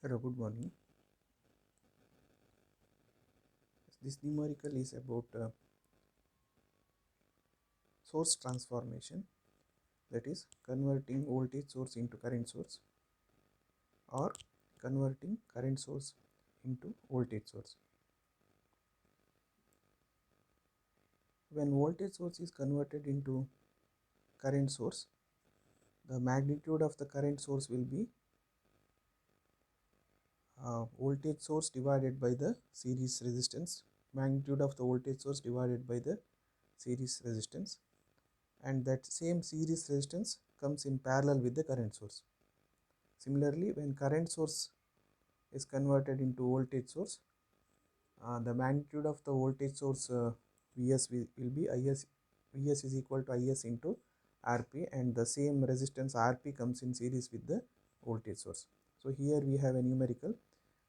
Hello, good morning. This numerical is about source transformation, that is converting voltage source into current source or converting current source into voltage source. When voltage source is converted into current source, the magnitude of the current source will be voltage source divided by the series resistance, magnitude of the voltage source divided by the series resistance, and that same series resistance comes in parallel with the current source. Similarly, when current source is converted into voltage source, the magnitude of the voltage source Vs will be Is. Vs is equal to Is into Rp, and the same resistance Rp comes in series with the voltage source. So here we have a numerical.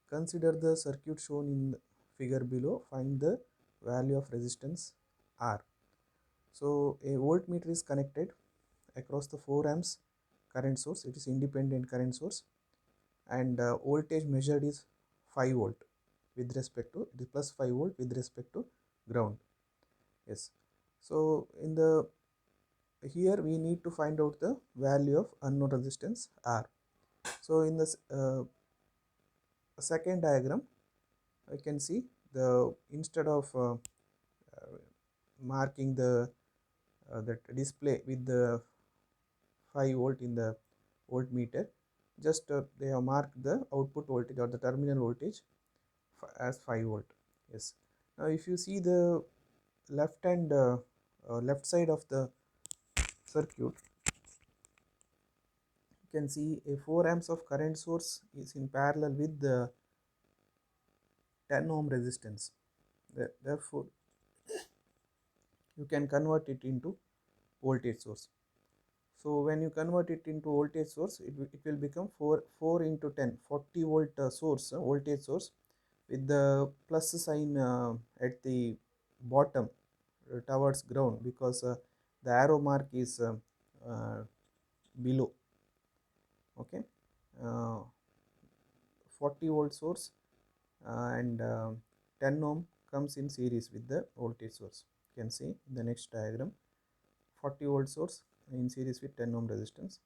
Consider the circuit shown in the figure below. Find the value of resistance R. So a voltmeter is connected across the 4 amps current source. It is independent current source, and voltage measured is 5 volt with respect to, it is plus 5 volt with respect to ground. Yes, so in the here we need to find out the value of unknown resistance R. So in this second diagram, I can see the instead of marking the that display with the 5 volt in the voltmeter, just they have marked the output voltage or the terminal voltage as 5 volt. Yes, now if you see the left side of the circuit, you can see a 4 amps of current source is in parallel with the 10 ohm resistance. Therefore you can convert it into voltage source. So when you convert it into voltage source, it will become 4 into 10, 40 volt source, voltage source, with the plus sign at the bottom towards ground, because the arrow mark is uh, below. Okay, uh, 40 volt source and 10 ohm comes in series with the voltage source. You can see in the next diagram, 40 volt source in series with 10 ohm resistance,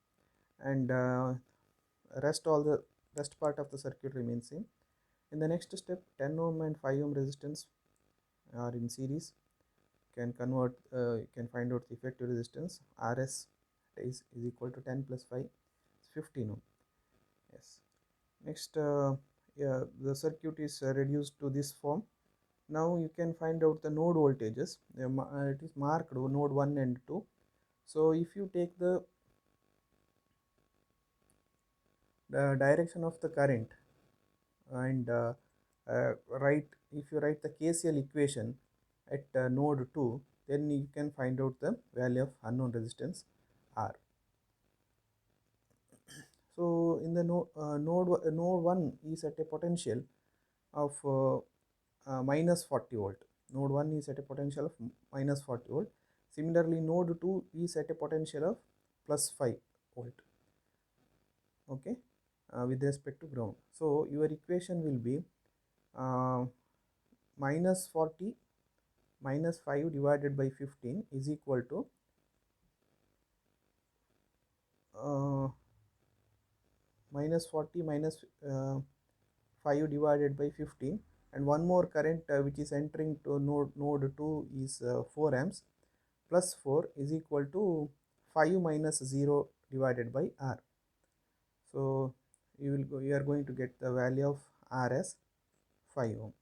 and all the rest part of the circuit remains same. In the next step, 10 ohm and 5 ohm resistance are in series. You can find out the effective resistance. Rs is equal to 10 plus 5 is 15 ohm. Yes. Next, yeah, the circuit is reduced to this form. Now you can find out the node voltages. It is marked node 1 and 2. So if you take the direction of the current and if you write the KCL equation at node 2, then you can find out the value of unknown resistance R. So in the node 1 is at a potential of minus 40 volt. Node 1 is at a potential of minus 40 volt. Similarly, node 2 is at a potential of plus 5 volt. Okay, with respect to ground. So your equation will be minus 40 minus 5 divided by 15 is equal to uh, minus 40 minus 5 divided by 15, and one more current which is entering to node 2 is 4 amps, plus 4 is equal to 5 minus 0 divided by R. So you are going to get the value of R as 5 ohm.